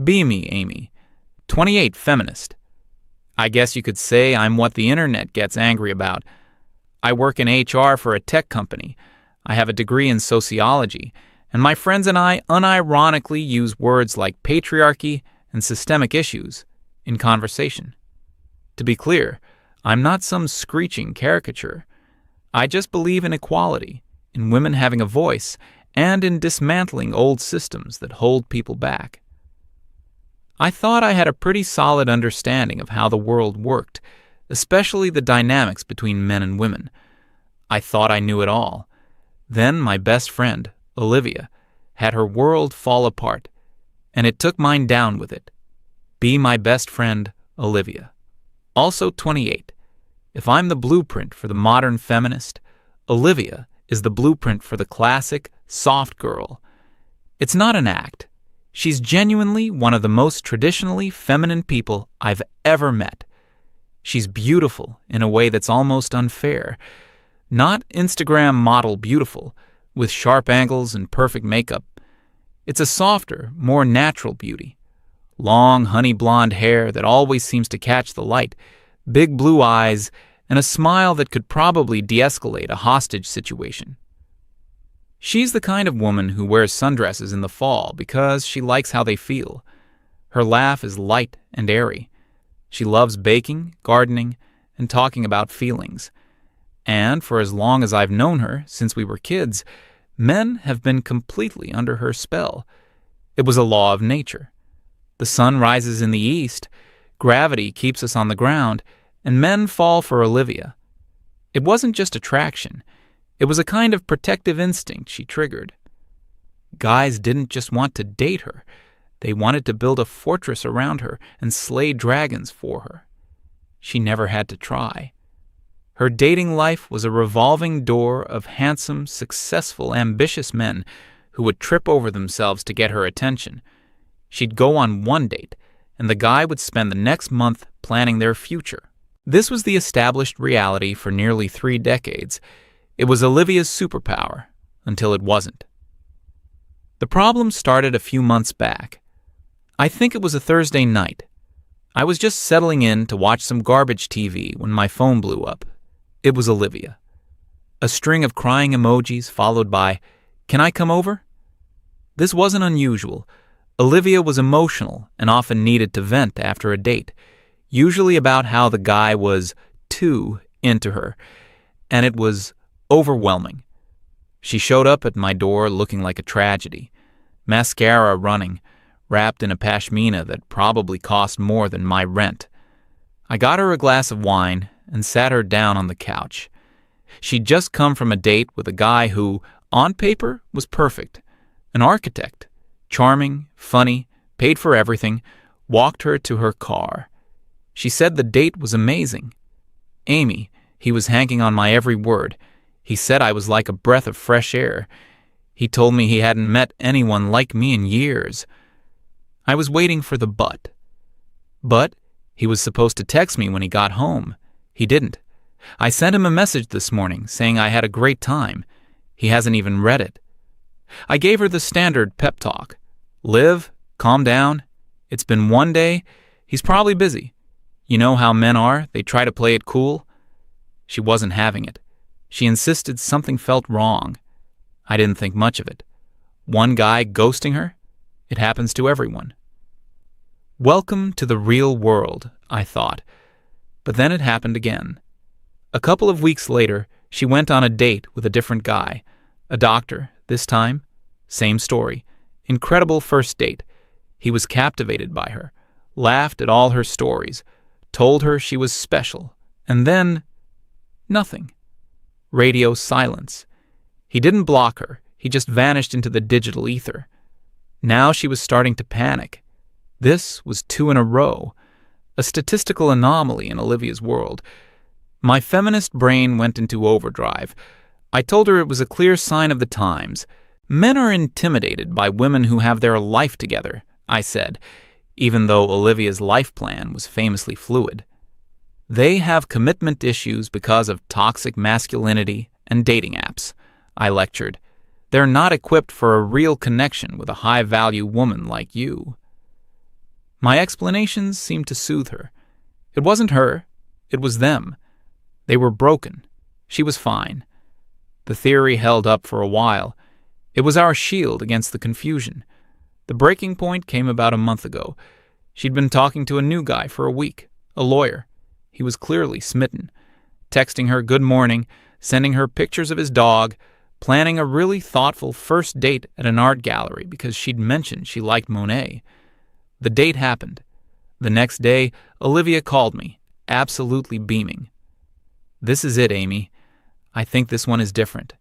Be me, Amy. 28, feminist. I guess you could say I'm what the internet gets angry about. I work in HR for a tech company. I have a degree in sociology, and my friends and I unironically use words like patriarchy and systemic issues in conversation. To be clear, I'm not some screeching caricature. I just believe in equality, in women having a voice, and in dismantling old systems that hold people back. I thought I had a pretty solid understanding of how the world worked, especially the dynamics between men and women. I thought I knew it all. Then my best friend, Olivia, had her world fall apart, and it took mine down with it. Be my best friend, Olivia. Also 28. If I'm the blueprint for the modern feminist, Olivia is the blueprint for the classic soft girl. It's not an act. She's genuinely one of the most traditionally feminine people I've ever met. She's beautiful in a way that's almost unfair. Not Instagram model beautiful, with sharp angles and perfect makeup. It's a softer, more natural beauty. Long, honey blonde hair that always seems to catch the light, big blue eyes, and a smile that could probably de-escalate a hostage situation. She's the kind of woman who wears sundresses in the fall because she likes how they feel. Her laugh is light and airy. She loves baking, gardening, and talking about feelings. And for as long as I've known her, since we were kids, men have been completely under her spell. It was a law of nature. The sun rises in the east, gravity keeps us on the ground, and men fall for Olivia. It wasn't just attraction. It was a kind of protective instinct she triggered. Guys didn't just want to date her. They wanted to build a fortress around her and slay dragons for her. She never had to try. Her dating life was a revolving door of handsome, successful, ambitious men who would trip over themselves to get her attention. She'd go on one date, and the guy would spend the next month planning their future. This was the established reality for nearly 3 decades. It was Olivia's superpower, until it wasn't. The problem started a few months back. I think it was a Thursday night. I was just settling in to watch some garbage TV when my phone blew up. It was Olivia. A string of crying emojis followed by, "Can I come over?" This wasn't unusual. Olivia was emotional and often needed to vent after a date, usually about how the guy was too into her, and it was overwhelming. She showed up at my door looking like a tragedy, mascara running, wrapped in a pashmina that probably cost more than my rent. I got her a glass of wine and sat her down on the couch. She'd just come from a date with a guy who, on paper, was perfect. An architect, charming, funny, paid for everything, walked her to her car. She said the date was amazing. Amy, he was hanging on my every word. He said I was like a breath of fresh air. He told me he hadn't met anyone like me in years. I was waiting for the but. But he was supposed to text me when he got home. He didn't. I sent him a message this morning saying I had a great time. He hasn't even read it. I gave her the standard pep talk. Liv, calm down. It's been one day. He's probably busy. You know how men are. They try to play it cool. She wasn't having it. She insisted something felt wrong. I didn't think much of it. One guy ghosting her? It happens to everyone. Welcome to the real world, I thought. But then it happened again. A couple of weeks later, she went on a date with a different guy. A doctor, this time. Same story. Incredible first date. He was captivated by her, laughed at all her stories, told her she was special, and then nothing. Radio silence. He didn't block her. He just vanished into the digital ether. Now she was starting to panic. This was 2 in a row. A statistical anomaly in Olivia's world. My feminist brain went into overdrive. I told her it was a clear sign of the times. Men are intimidated by women who have their life together, I said, even though Olivia's life plan was famously fluid. They have commitment issues because of toxic masculinity and dating apps, I lectured. They're not equipped for a real connection with a high-value woman like you. My explanations seemed to soothe her. It wasn't her, it was them. They were broken. She was fine. The theory held up for a while. It was our shield against the confusion. The breaking point came about a month ago. She'd been talking to a new guy for a week, a lawyer. He was clearly smitten, texting her good morning, sending her pictures of his dog, planning a really thoughtful first date at an art gallery because she'd mentioned she liked Monet. The date happened. The next day, Olivia called me, absolutely beaming. "This is it, Amy. I think this one is different.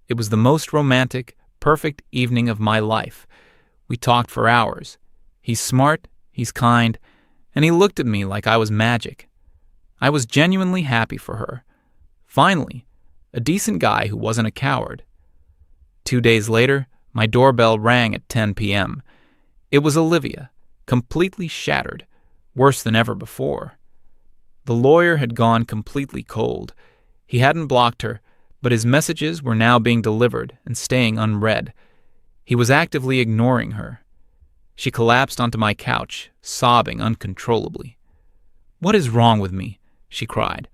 It was the most romantic, perfect evening of my life. We talked for hours. He's smart, he's kind, and he looked at me like I was magic. I was genuinely happy for her. Finally, a decent guy who wasn't a coward." 2 days later, my doorbell rang at 10 p.m. It was Olivia, completely shattered, worse than ever before. The lawyer had gone completely cold. He hadn't blocked her, but his messages were now being delivered and staying unread. He was actively ignoring her. She collapsed onto my couch, sobbing uncontrollably. "What is wrong with me?" she cried.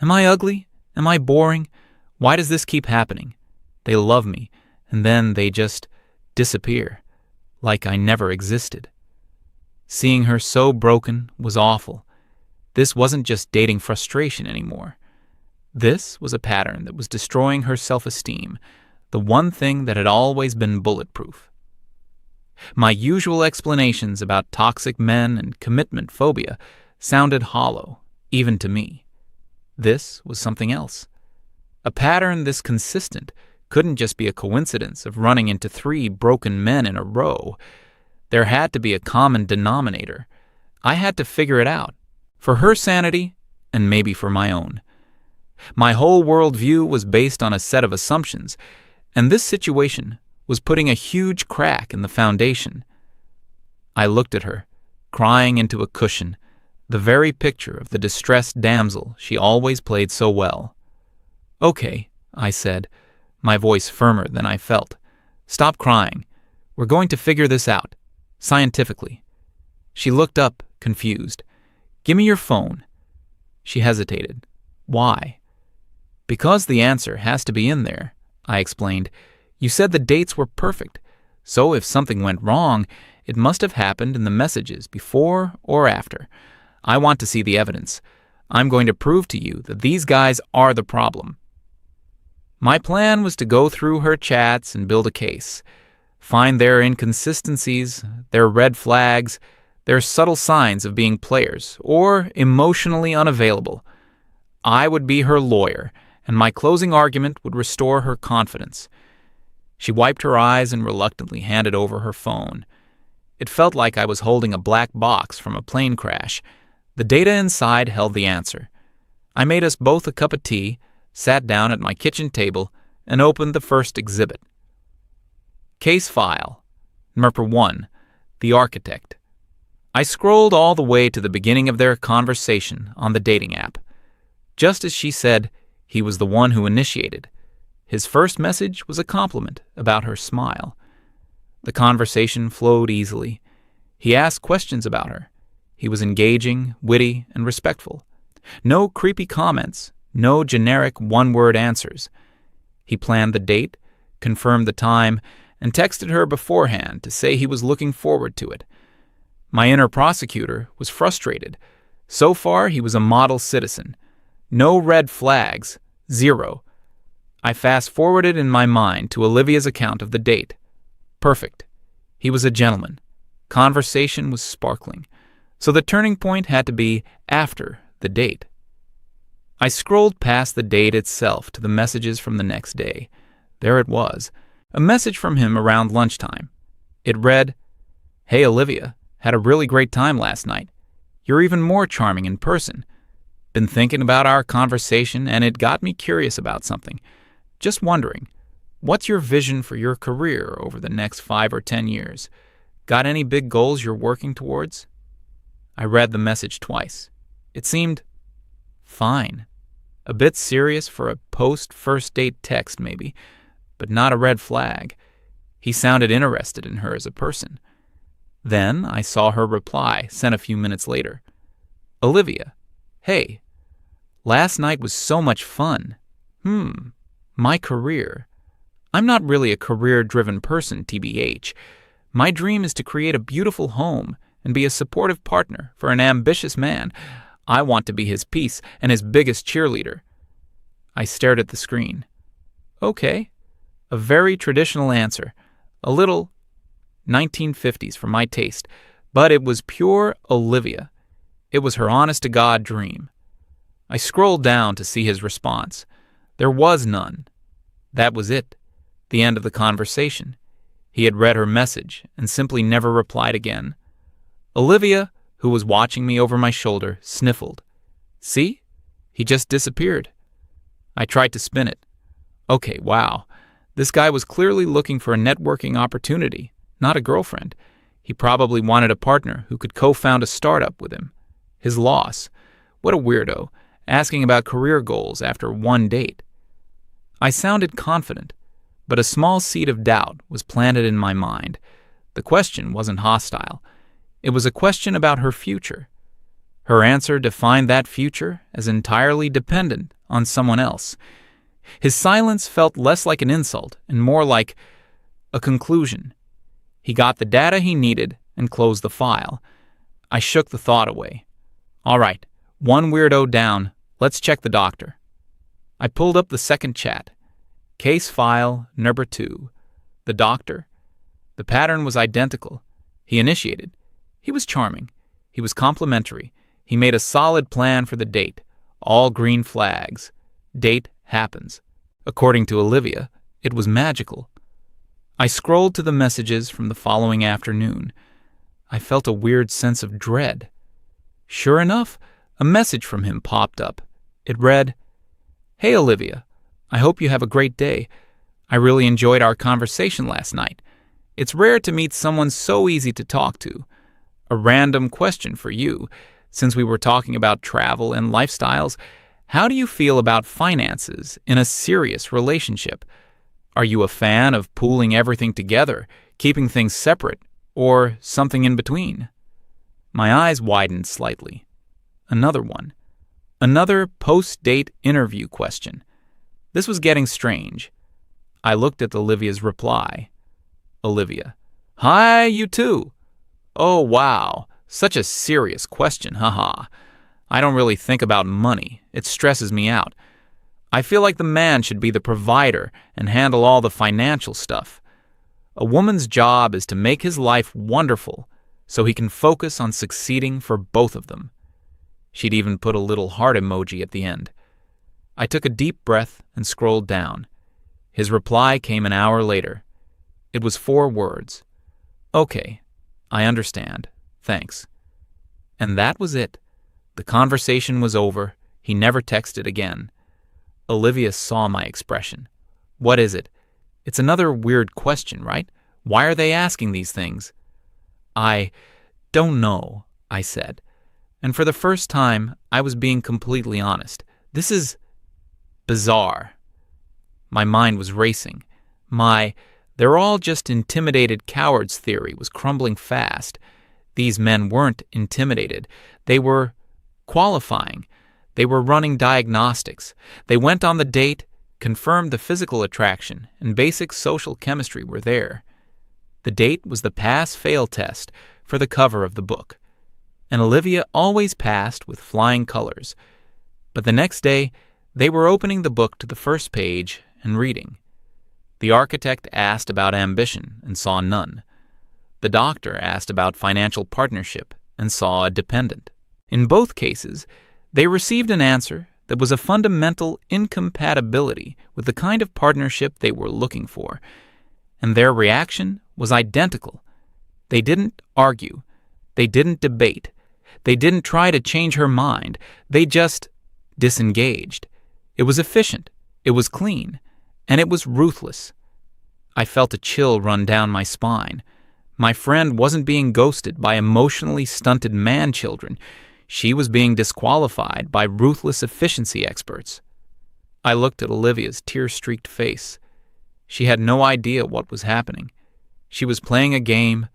"Am I ugly? Am I boring? Why does this keep happening? They love me, and then they just disappear, like I never existed." Seeing her so broken was awful. This wasn't just dating frustration anymore. This was a pattern that was destroying her self-esteem, the one thing that had always been bulletproof. My usual explanations about toxic men and commitment phobia sounded hollow, even to me. This was something else. A pattern this consistent couldn't just be a coincidence of running into 3 broken men in a row. There had to be a common denominator. I had to figure it out, for her sanity and maybe for my own. My whole worldview was based on a set of assumptions, and this situation was putting a huge crack in the foundation. I looked at her, crying into a cushion, the very picture of the distressed damsel she always played so well. "Okay," I said, my voice firmer than I felt. "Stop crying. We're going to figure this out, scientifically." She looked up, confused. "Give me your phone." She hesitated. "Why?" "Because the answer has to be in there," I explained. "You said the dates were perfect, so if something went wrong, it must have happened in the messages before or after. I want to see the evidence. I'm going to prove to you that these guys are the problem." My plan was to go through her chats and build a case, find their inconsistencies, their red flags, their subtle signs of being players or emotionally unavailable. I would be her lawyer, and my closing argument would restore her confidence. She wiped her eyes and reluctantly handed over her phone. It felt like I was holding a black box from a plane crash. The data inside held the answer. I made us both a cup of tea, sat down at my kitchen table, and opened the first exhibit. Case file. Number 1. The architect. I scrolled all the way to the beginning of their conversation on the dating app. Just as she said, he was the one who initiated. His first message was a compliment about her smile. The conversation flowed easily. He asked questions about her. He was engaging, witty, and respectful. No creepy comments, no generic one-word answers. He planned the date, confirmed the time, and texted her beforehand to say he was looking forward to it. My inner prosecutor was frustrated. So far, he was a model citizen. No red flags, 0. I fast-forwarded in my mind to Olivia's account of the date. Perfect. He was a gentleman. Conversation was sparkling. So the turning point had to be after the date. I scrolled past the date itself to the messages from the next day. There it was, a message from him around lunchtime. It read, "Hey Olivia, had a really great time last night. You're even more charming in person. Been thinking about our conversation and it got me curious about something. Just wondering, what's your vision for your career over the next 5 or 10 years? Got any big goals you're working towards?" I read the message twice. It seemed fine. A bit serious for a post-first date text maybe, but not a red flag. He sounded interested in her as a person. Then I saw her reply, sent a few minutes later. Olivia, hey, last night was so much fun. My career. I'm not really a career-driven person, TBH. My dream is to create a beautiful home and be a supportive partner for an ambitious man. I want to be his piece and his biggest cheerleader. I stared at the screen. Okay, a very traditional answer. A little 1950s for my taste, but it was pure Olivia. It was her honest-to-God dream. I scrolled down to see his response. There was none. That was it. The end of the conversation. He had read her message and simply never replied again. Olivia, who was watching me over my shoulder, sniffled. See? He just disappeared. I tried to spin it. Okay, wow. This guy was clearly looking for a networking opportunity, not a girlfriend. He probably wanted a partner who could co-found a startup with him. His loss. What a weirdo, asking about career goals after one date. I sounded confident, but a small seed of doubt was planted in my mind. The question wasn't hostile. It was a question about her future. Her answer defined that future as entirely dependent on someone else. His silence felt less like an insult and more like a conclusion. He got the data he needed and closed the file. I shook the thought away. All right, one weirdo down. Let's check the doctor. I pulled up the second chat. Case file number 2. The doctor. The pattern was identical. He initiated. He was charming. He was complimentary. He made a solid plan for the date. All green flags. Date happens. According to Olivia, it was magical. I scrolled to the messages from the following afternoon. I felt a weird sense of dread. Sure enough, a message from him popped up. It read, Hey Olivia, I hope you have a great day. I really enjoyed our conversation last night. It's rare to meet someone so easy to talk to. A random question for you. Since we were talking about travel and lifestyles, how do you feel about finances in a serious relationship? Are you a fan of pooling everything together, keeping things separate, or something in between? My eyes widened slightly. Another one. Another post-date interview question. This was getting strange. I looked at Olivia's reply. Olivia. Hi, you too. Oh, wow. Such a serious question, haha. I don't really think about money. It stresses me out. I feel like the man should be the provider and handle all the financial stuff. A woman's job is to make his life wonderful so he can focus on succeeding for both of them. She'd even put a little heart emoji at the end. I took a deep breath and scrolled down. His reply came an hour later. It was 4 words. Okay, I understand. Thanks. And that was it. The conversation was over. He never texted again. Olivia saw my expression. What is it? It's another weird question, right? Why are they asking these things? I don't know, I said. And for the first time, I was being completely honest. This is bizarre. My mind was racing. They're all just intimidated cowards theory was crumbling fast. These men weren't intimidated. They were qualifying. They were running diagnostics. They went on the date, confirmed the physical attraction, and basic social chemistry were there. The date was the pass-fail test for the cover of the book. And Olivia always passed with flying colors. But the next day, they were opening the book to the first page and reading. The architect asked about ambition and saw none. The doctor asked about financial partnership and saw a dependent. In both cases, they received an answer that was a fundamental incompatibility with the kind of partnership they were looking for. And their reaction was identical. They didn't argue. They didn't debate. They didn't try to change her mind. They just disengaged. It was efficient. It was clean. And it was ruthless. I felt a chill run down my spine. My friend wasn't being ghosted by emotionally stunted man-children. She was being disqualified by ruthless efficiency experts. I looked at Olivia's tear-streaked face. She had no idea what was happening. She was playing a game,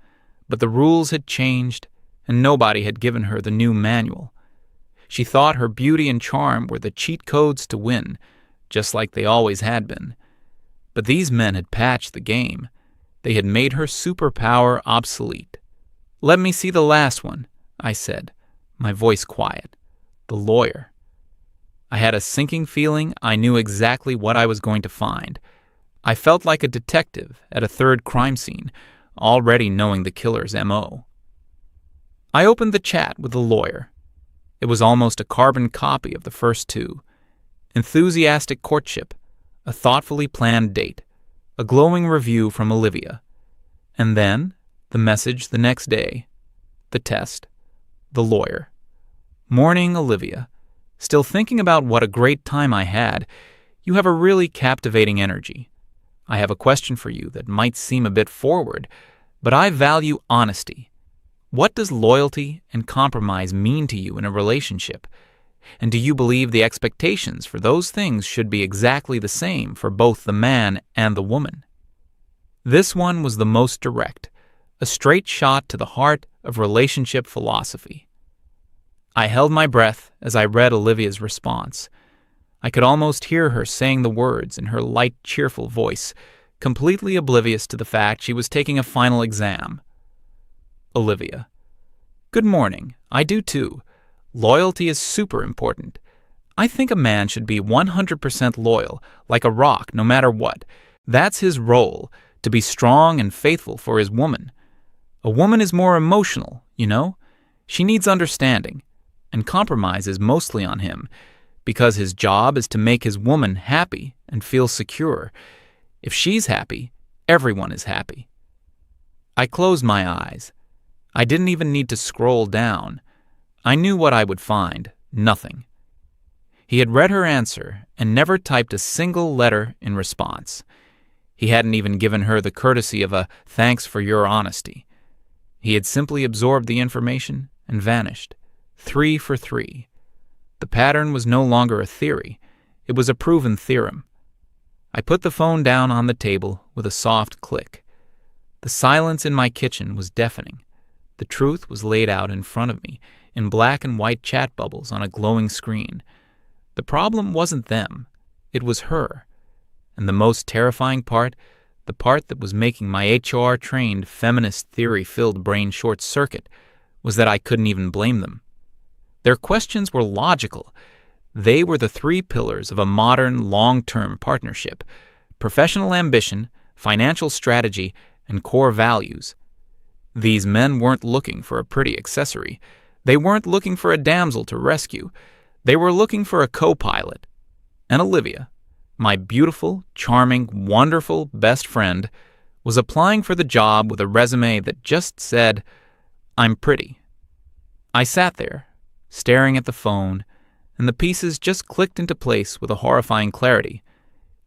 But the rules had changed, and nobody had given her the new manual. She thought her beauty and charm were the cheat codes to win, just like they always had been. But these men had patched the game. They had made her superpower obsolete. "Let me see the last one," I said, my voice quiet. The lawyer. I had a sinking feeling I knew exactly what I was going to find. I felt like a detective at a third crime scene, already knowing the killer's M.O. I opened the chat with the lawyer. It was almost a carbon copy of the first two. Enthusiastic courtship, a thoughtfully planned date, a glowing review from Olivia. And then, the message the next day. The test. The lawyer. "Morning, Olivia. Still thinking about what a great time I had. You have a really captivating energy. I have a question for you that might seem a bit forward, but I value honesty. What does loyalty and compromise mean to you in a relationship? And do you believe the expectations for those things should be exactly the same for both the man and the woman?" This one was the most direct, a straight shot to the heart of relationship philosophy. I held my breath as I read Olivia's response. I could almost hear her saying the words in her light, cheerful voice, completely oblivious to the fact she was taking a final exam. Olivia. "Good morning. I do too. Loyalty is super important. I think a man should be 100% loyal, like a rock, no matter what. That's his role, to be strong and faithful for his woman. A woman is more emotional, you know? She needs understanding, and compromise is mostly on him, because his job is to make his woman happy and feel secure. If she's happy, everyone is happy." I closed my eyes. I didn't even need to scroll down. I knew what I would find. Nothing. He had read her answer and never typed a single letter in response. He hadn't even given her the courtesy of a "thanks for your honesty." He had simply absorbed the information and vanished. 3 for 3. The pattern was no longer a theory. It was a proven theorem. I put the phone down on the table with a soft click. The silence in my kitchen was deafening. The truth was laid out in front of me, in black and white chat bubbles on a glowing screen. The problem wasn't them. It was her. And the most terrifying part, the part that was making my HR-trained, feminist theory-filled brain short-circuit, was that I couldn't even blame them. Their questions were logical. They were the 3 pillars of a modern, long-term partnership: professional ambition, financial strategy, and core values. These men weren't looking for a pretty accessory. They weren't looking for a damsel to rescue. They were looking for a co-pilot. And Olivia, my beautiful, charming, wonderful best friend, was applying for the job with a resume that just said, "I'm pretty." I sat there, staring at the phone, and the pieces just clicked into place with a horrifying clarity.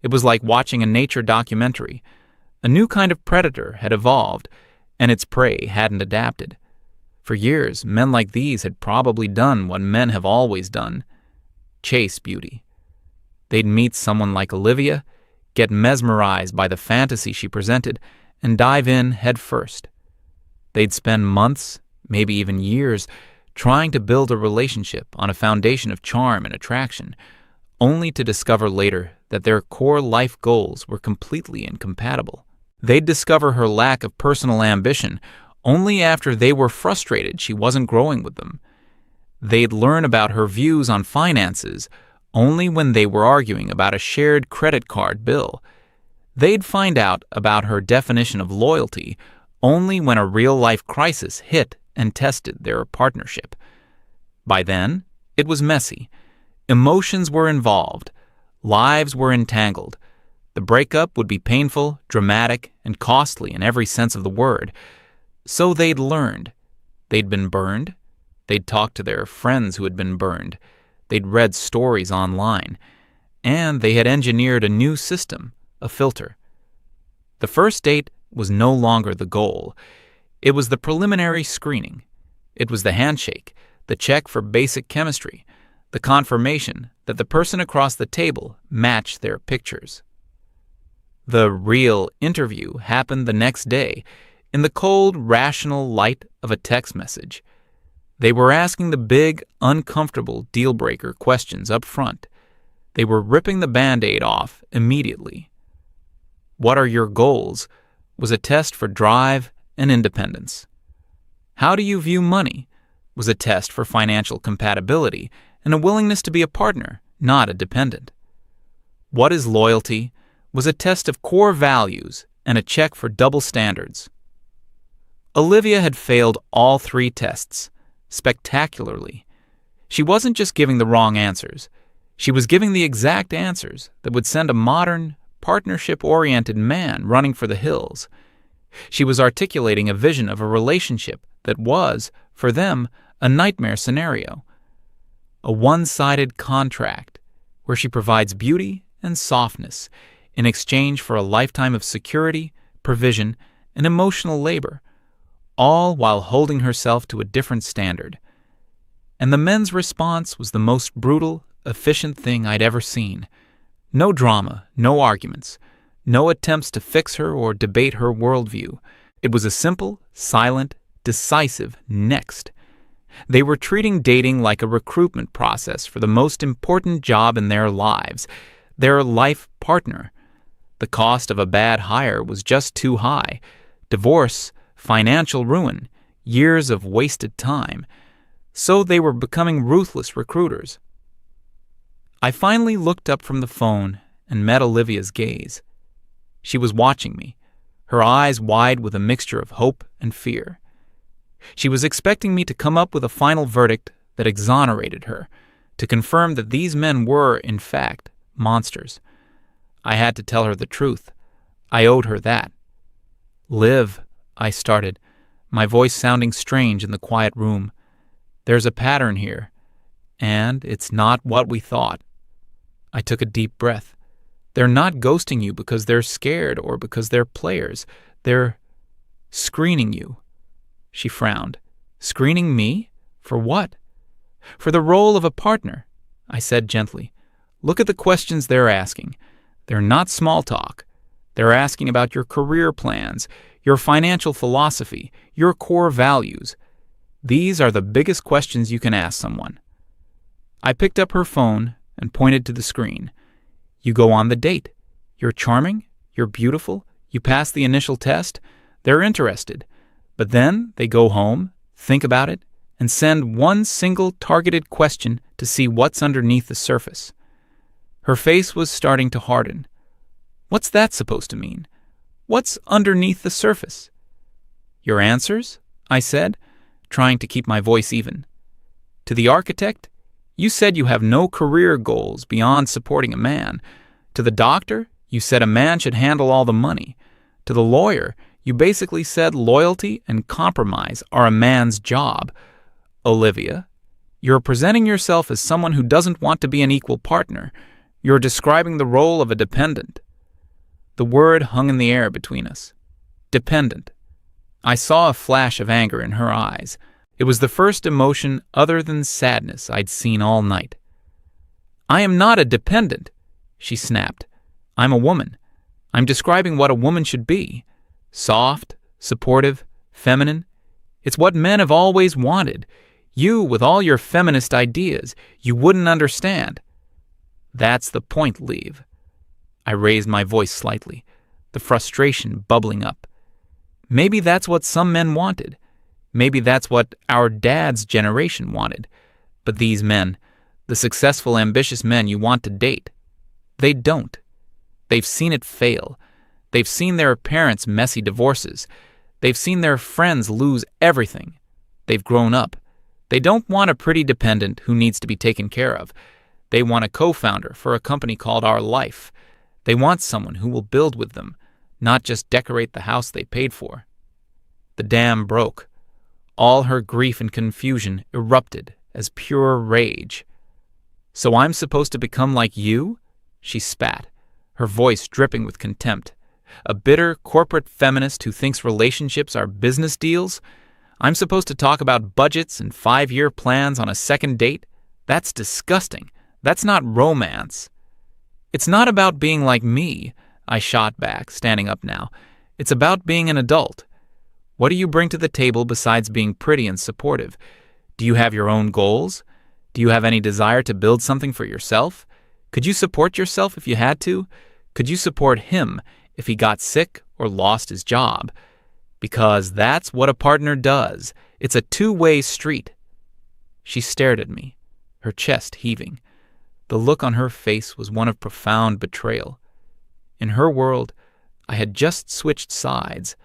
It was like watching a nature documentary. A new kind of predator had evolved, and its prey hadn't adapted. For years, men like these had probably done what men have always done: chase beauty. They'd meet someone like Olivia, get mesmerized by the fantasy she presented, and dive in head first. They'd spend months, maybe even years, trying to build a relationship on a foundation of charm and attraction, only to discover later that their core life goals were completely incompatible. They'd discover her lack of personal ambition only after they were frustrated she wasn't growing with them. They'd learn about her views on finances only when they were arguing about a shared credit card bill. They'd find out about her definition of loyalty only when a real-life crisis hit and tested their partnership. By then, it was messy. Emotions were involved. Lives were entangled. The breakup would be painful, dramatic, and costly in every sense of the word. So they'd learned. They'd been burned. They'd talked to their friends who had been burned. They'd read stories online. And they had engineered a new system, a filter. The first date was no longer the goal. It was the preliminary screening. It was the handshake, the check for basic chemistry, the confirmation that the person across the table matched their pictures. The real interview happened the next day, In the cold, rational light of a text message, they were asking the big, uncomfortable deal-breaker questions up front. They were ripping the Band-Aid off immediately. What are your goals was a test for drive and independence. How do you view money was a test for financial compatibility and a willingness to be a partner, not a dependent. What is loyalty was a test of core values and a check for double standards. Olivia had failed all 3 tests spectacularly. She wasn't just giving the wrong answers. She was giving the exact answers that would send a modern, partnership-oriented man running for the hills. She was articulating a vision of a relationship that was, for them, a nightmare scenario. A one-sided contract where she provides beauty and softness in exchange for a lifetime of security, provision, and emotional labor, all while holding herself to a different standard. And the men's response was the most brutal, efficient thing I'd ever seen. No drama, no arguments, no attempts to fix her or debate her worldview. It was a simple, silent, decisive next. They were treating dating like a recruitment process for the most important job in their lives, their life partner. The cost of a bad hire was just too high. Divorce, financial ruin, years of wasted time. So they were becoming ruthless recruiters. I finally looked up from the phone and met Olivia's gaze. She was watching me, her eyes wide with a mixture of hope and fear. She was expecting me to come up with a final verdict that exonerated her, to confirm that these men were, in fact, monsters. I had to tell her the truth. I owed her that. "Liv," I started, my voice sounding strange in the quiet room. "There's a pattern here, and it's not what we thought." I took a deep breath. "They're not ghosting you because they're scared or because they're players. They're screening you." She frowned. "Screening me? For what?" "For the role of a partner," I said gently. "Look at the questions they're asking. They're not small talk. They're asking about your career plans, your financial philosophy, your core values. These are the biggest questions you can ask someone." I picked up her phone and pointed to the screen. "You go on the date. You're charming. You're beautiful. You pass the initial test. They're interested. But then they go home, think about it, and send one single targeted question to see what's underneath the surface." Her face was starting to harden. "What's that supposed to mean? What's underneath the surface?" "Your answers?" I said, trying to keep my voice even. "To the architect, you said you have no career goals beyond supporting a man. To the doctor, you said a man should handle all the money. To the lawyer, you basically said loyalty and compromise are a man's job. Olivia, you're presenting yourself as someone who doesn't want to be an equal partner. You're describing the role of a dependent." The word hung in the air between us. Dependent. I saw a flash of anger in her eyes. It was the first emotion other than sadness I'd seen all night. "I am not a dependent," she snapped. "I'm a woman. I'm describing what a woman should be. Soft, supportive, feminine. It's what men have always wanted. You, with all your feminist ideas, you wouldn't understand." "That's the point, Liv." I raised my voice slightly, the frustration bubbling up. "Maybe that's what some men wanted. Maybe that's what our dad's generation wanted. But these men, the successful, ambitious men you want to date, they don't. They've seen it fail. They've seen their parents' messy divorces. They've seen their friends lose everything. They've grown up. They don't want a pretty dependent who needs to be taken care of. They want a co-founder for a company called Our Life. They want someone who will build with them, not just decorate the house they paid for." The dam broke. All her grief and confusion erupted as pure rage. "So I'm supposed to become like you?" She spat, her voice dripping with contempt. "A bitter corporate feminist who thinks relationships are business deals? I'm supposed to talk about budgets and 5-year plans on a second date? That's disgusting. That's not romance." "It's not about being like me," I shot back, standing up now. "It's about being an adult. What do you bring to the table besides being pretty and supportive? Do you have your own goals? Do you have any desire to build something for yourself? Could you support yourself if you had to? Could you support him if he got sick or lost his job? Because that's what a partner does. It's a two-way street. She stared at me, her chest heaving. The look on her face was one of profound betrayal. In her world, I had just switched sides.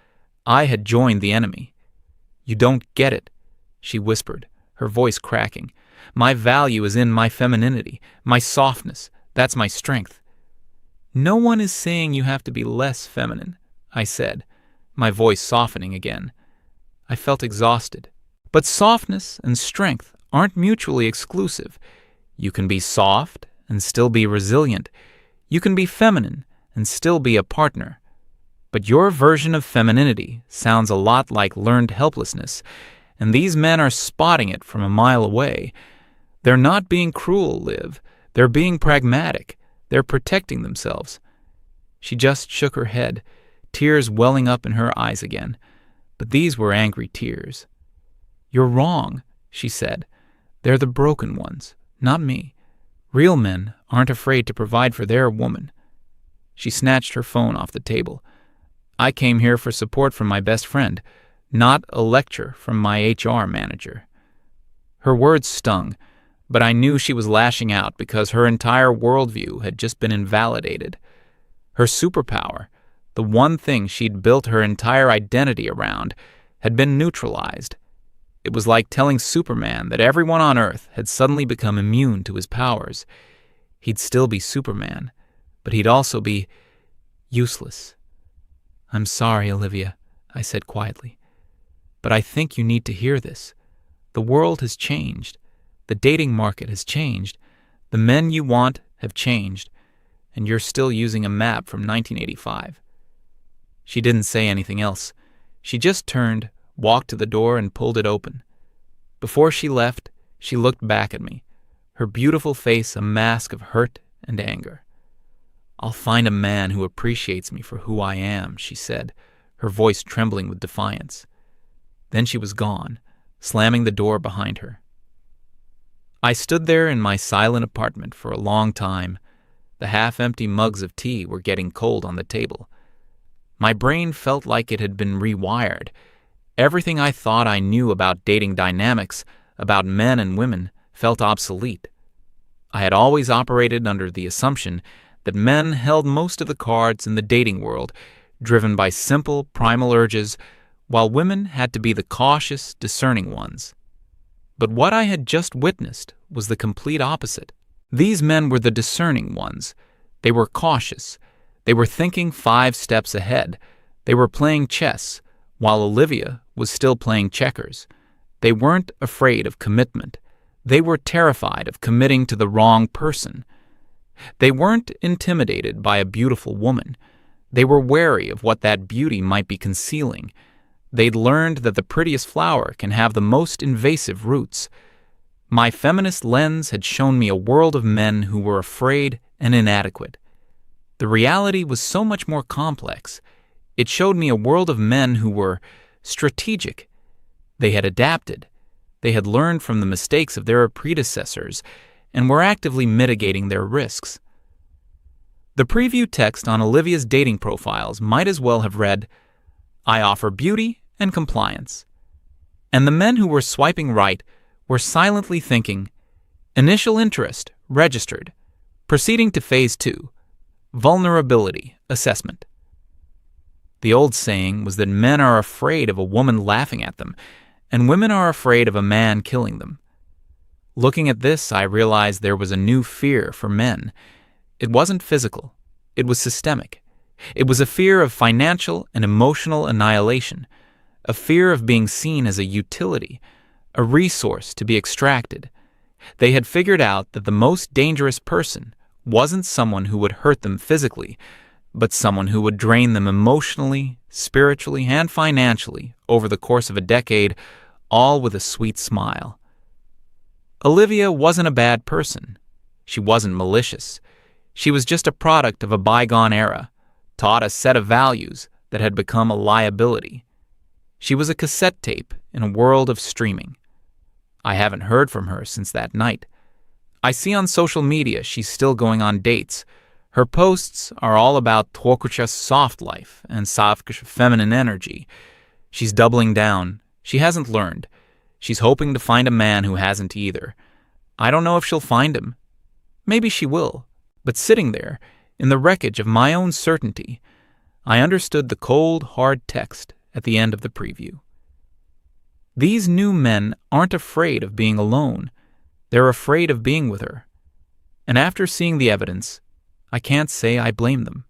I had joined the enemy. "You don't get it," she whispered, her voice cracking. "My value is in my femininity, my softness. That's my strength." "No one is saying you have to be less feminine," I said, my voice softening again. I felt exhausted. But softness and strength aren't mutually exclusive. You can be soft and still be resilient. You can be feminine and still be a partner. But your version of femininity sounds a lot like learned helplessness, and these men are spotting it from a mile away. They're not being cruel, Liv. They're being pragmatic. They're protecting themselves. She just shook her head, tears welling up in her eyes again. But these were angry tears. "You're wrong," she said. "They're the broken ones, not me. Real men aren't afraid to provide for their woman." She snatched her phone off the table. "I came here for support from my best friend, not a lecture from my HR manager." Her words stung, but I knew she was lashing out because her entire worldview had just been invalidated. Her superpower, the one thing she'd built her entire identity around, had been neutralized. It was like telling Superman that everyone on Earth had suddenly become immune to his powers. He'd still be Superman, but he'd also be useless. "I'm sorry, Olivia," I said quietly, "but I think you need to hear this. The world has changed. The dating market has changed. The men you want have changed, and you're still using a map from 1985. She didn't say anything else. She just turned, walked to the door, and pulled it open. Before she left, she looked back at me, her beautiful face a mask of hurt and anger. "I'll find a man who appreciates me for who I am," she said, her voice trembling with defiance. Then she was gone, slamming the door behind her. I stood there in my silent apartment for a long time. The half-empty mugs of tea were getting cold on the table. My brain felt like it had been rewired. Everything I thought I knew about dating dynamics, about men and women, felt obsolete. I had always operated under the assumption that men held most of the cards in the dating world, driven by simple, primal urges, while women had to be the cautious, discerning ones. But what I had just witnessed was the complete opposite. These men were the discerning ones. They were cautious. They were thinking 5 steps ahead. They were playing chess, while Olivia was still playing checkers. They weren't afraid of commitment. They were terrified of committing to the wrong person. They weren't intimidated by a beautiful woman. They were wary of what that beauty might be concealing. They'd learned that the prettiest flower can have the most invasive roots. My feminist lens had shown me a world of men who were afraid and inadequate. The reality was so much more complex. It showed me a world of men who were strategic. They had adapted. They had learned from the mistakes of their predecessors and were actively mitigating their risks. The preview text on Olivia's dating profiles might as well have read, "I offer beauty and compliance." And the men who were swiping right were silently thinking, "Initial interest, registered. Proceeding to phase 2, vulnerability assessment." The old saying was that men are afraid of a woman laughing at them, and women are afraid of a man killing them. Looking at this, I realized there was a new fear for men. It wasn't physical. It was systemic. It was a fear of financial and emotional annihilation, a fear of being seen as a utility, a resource to be extracted. They had figured out that the most dangerous person wasn't someone who would hurt them physically, but someone who would drain them emotionally, spiritually, and financially over the course of a decade, all with a sweet smile. Olivia wasn't a bad person. She wasn't malicious. She was just a product of a bygone era, taught a set of values that had become a liability. She was a cassette tape in a world of streaming. I haven't heard from her since that night. I see on social media she's still going on dates. Her posts are all about Twokucha's soft life and Savku's feminine energy. She's doubling down. She hasn't learned. She's hoping to find a man who hasn't either. I don't know if she'll find him. Maybe she will. But sitting there, in the wreckage of my own certainty, I understood the cold, hard text at the end of the preview. These new men aren't afraid of being alone. They're afraid of being with her. And after seeing the evidence, I can't say I blame them.